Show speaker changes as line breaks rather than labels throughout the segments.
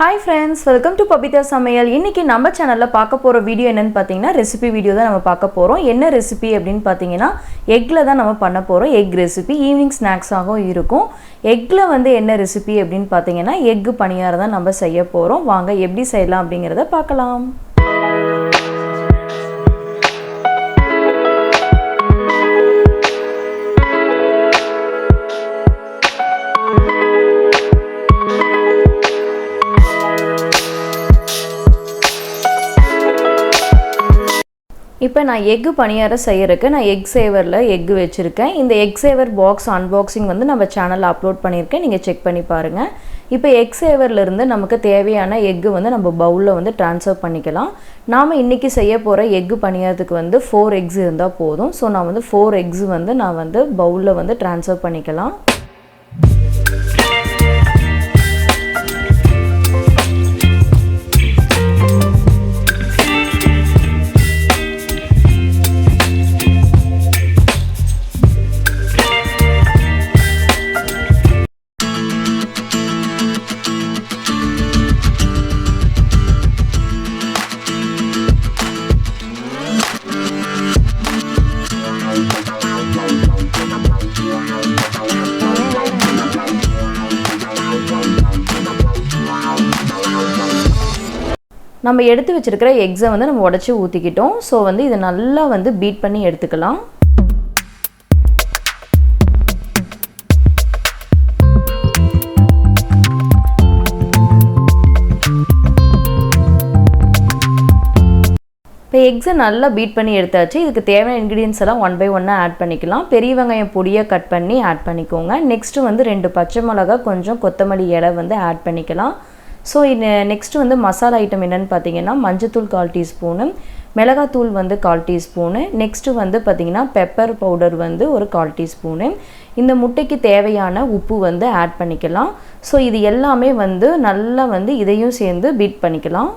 Hi friends, welcome to Pabitha Samayal. இன்னைக்கு நம்ம சேனல்ல பார்க்க போற வீடியோ என்னன்னு பாத்தீங்கன்னா ரெசிபி வீடியோ தான் நம்ம பார்க்க போறோம். என்ன ரெசிபி அப்படினு பாத்தீங்கன்னா எக்ல தான் நம்ம பண்ண போறோம். எக் ரெசிபி ஈவினிங் ஸ்நாக்ஸ் ஆகவும் இருக்கும். எக்ல வந்து என்ன ரெசிபி அப்படினு பாத்தீங்கன்னா எக் பணியாரம் தான் நம்ம செய்ய போறோம். வாங்க எப்படி செய்யலாம் அப்படிங்கறத பார்க்கலாம். இப்போ நான் எக் பணியாரம் செய்யறதுக்கு நான் எக் சேவர்ல எக் வெச்சிருக்கேன். இந்த எக் சேவர் பாக்ஸ் அன்பாக்சிங் வந்து நம்ம சேனல்ல அப்லோட் பண்ணிருக்கேன். நீங்க செக் பண்ணி பாருங்க. இப்போ எக் சேவர்ல இருந்து நமக்கு தேவையான எக் வந்து நம்ம பவுல்ல வந்து ட்ரான்ஸ்ஃபர் பண்ணிக்கலாம். நாம இன்னைக்கு செய்ய போற எக் பணியாரத்துக்கு வந்து 4 எக்ஸ் இருந்தா போதும். சோ நான் வந்து 4 எக்ஸ் வந்து நான் வந்து பவுல்ல வந்து ட்ரான்ஸ்ஃபர் பண்ணிக்கலாம். நம்ம எடுத்து வச்சிருக்கிற எக்ஸை வந்து நம்ம உடைச்சு ஊத்திக்கிட்டோம். சோ வந்து இத நல்லா வந்து பீட் பண்ணி எடுத்துக்கலாம். இப்போ எக்ஸை நல்லா பீட் பண்ணி எடுத்தாச்சு. இதுக்கு தேவையான இன்கிரிடியன்ஸ் எல்லாம் 1 by 1 ஆட் பண்ணிக்கலாம். பெரிய வெங்காயம் பொடியை கட் பண்ணி ஆட் பண்ணிக்கோங்க. நெக்ஸ்ட் வந்து 2 பச்சை மிளகாய் கொஞ்சம் கொத்தமல்லி இலை வந்து ஆட் பண்ணிக்கலாம். ஸோ நெக்ஸ்ட் வந்து மசாலா ஐட்டம் என்னென்னு பார்த்தீங்கன்னா மஞ்சத்தூள் 1/4 டீஸ்பூனு, மிளகாத்தூள் வந்து 1/4 டீஸ்பூனு, நெக்ஸ்ட்டு வந்து பார்த்திங்கன்னா பெப்பர் பவுடர் வந்து ஒரு 1/4 டீஸ்பூனு. இந்த முட்டைக்கு தேவையான உப்பு வந்து ஆட் பண்ணிக்கலாம். ஸோ இது எல்லாமே வந்து நல்லா வந்து இதையும் சேர்ந்து பீட் பண்ணிக்கலாம்.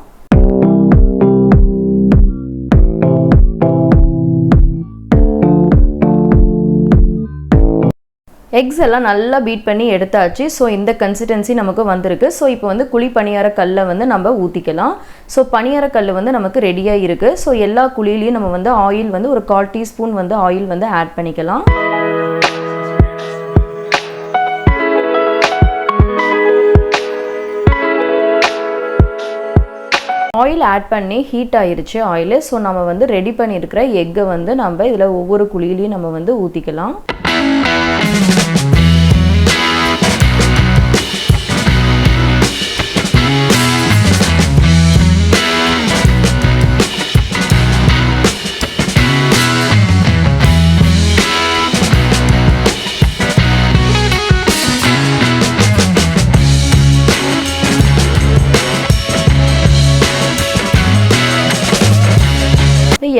எக்ஸ் எல்லாம் நல்லா பீட் பண்ணி எடுத்தாச்சு. ஸோ இந்த கன்சிஸ்டன்சி நமக்கு வந்திருக்கு. ஸோ இப்போ வந்து குழி பணியார கல்லை வந்து நம்ம ஊற்றிக்கலாம். ஸோ பணியார கல் வந்து நமக்கு ரெடியாக இருக்குது. ஸோ எல்லா குழியிலையும் நம்ம வந்து ஆயில் வந்து ஒரு 1/4 டீஸ்பூன் வந்து ஆயில் வந்து ஆட் பண்ணிக்கலாம். ஆயில் ஆட் பண்ணி ஹீட் ஆயிருச்சு ஆயில். ஸோ நம்ம வந்து ரெடி பண்ணியிருக்கிற எக்கை வந்து நம்ம இதில் ஒவ்வொரு குழியிலையும் நம்ம வந்து ஊற்றிக்கலாம்.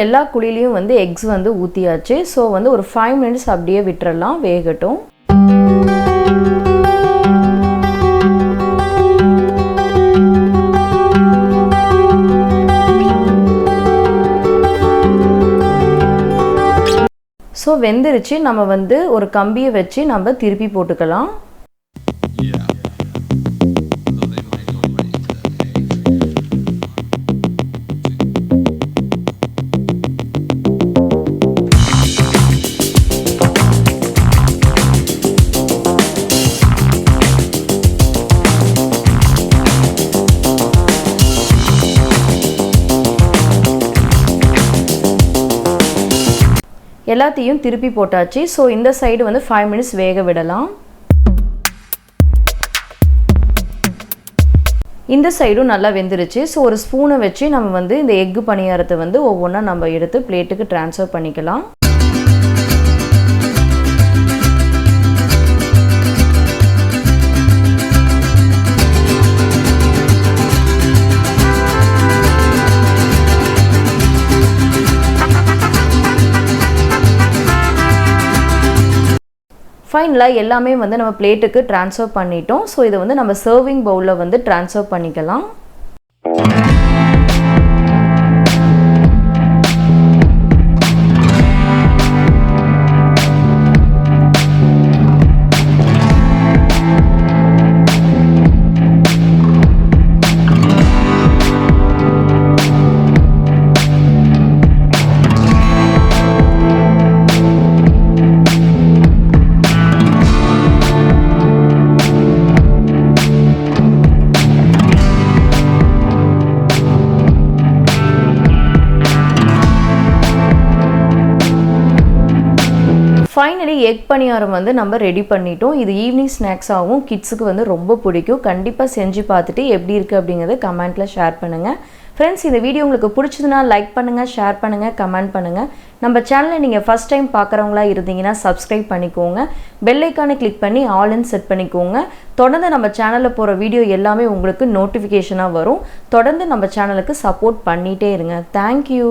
எல்லா குழியிலையும் வந்து எக்ஸ் வந்து ஊற்றியாச்சு. ஸோ வந்து ஒரு 5 minutes அப்படியே விட்டுறலாம், வேகட்டும். ஸோ வெந்துருச்சு. நம்ம வந்து ஒரு கம்பியை வச்சு நம்ம திருப்பி போட்டுக்கலாம். எல்லாத்தையும் திருப்பி போட்டாச்சு. ஸோ இந்த சைடு வந்து 5 minutes வேக விடலாம். இந்த சைடும் நல்லா வெந்துருச்சு. ஸோ ஒரு ஸ்பூனை வச்சு நம்ம வந்து இந்த எக் பணியாரத்தை வந்து ஒவ்வொன்றா நம்ம எடுத்து பிளேட்டுக்கு ட்ரான்ஸ்ஃபர் பண்ணிக்கலாம். ஃபைனலாக எல்லாமே வந்து நம்ம பிளேட்டுக்கு ட்ரான்ஸ்ஃபர் பண்ணிட்டோம். ஸோ இதை வந்து நம்ம சர்விங் பவுலில் வந்து ட்ரான்ஸ்ஃபர் பண்ணிக்கலாம். ஃபைனலி எக் பணியாரம் வந்து நம்ம ரெடி பண்ணிட்டோம். இது ஈவினிங் ஸ்நாக்ஸாகவும் கிட்ஸுக்கு வந்து ரொம்ப பிடிக்கும். கண்டிப்பாக செஞ்சு பார்த்துட்டு எப்படி இருக்குது அப்படிங்கிறத கமெண்ட்டில் ஷேர் பண்ணுங்கள். ஃப்ரெண்ட்ஸ், இந்த வீடியோ உங்களுக்கு பிடிச்சதுன்னா லைக் பண்ணுங்கள், ஷேர் பண்ணுங்கள், கமெண்ட் பண்ணுங்கள். நம்ம சேனலை நீங்கள் ஃபஸ்ட் டைம் பார்க்குறவங்களா இருந்தீங்கன்னா சப்ஸ்கிரைப் பண்ணிக்கோங்க. பெல் ஐக்கானை கிளிக் பண்ணி ஆல்னு செட் பண்ணிக்கோங்க. தொடர்ந்து நம்ம சேனலில் போகிற வீடியோ எல்லாமே உங்களுக்கு நோட்டிஃபிகேஷனாக வரும். தொடர்ந்து நம்ம சேனலுக்கு சப்போர்ட் பண்ணிகிட்டே இருங்க. தேங்க்யூ.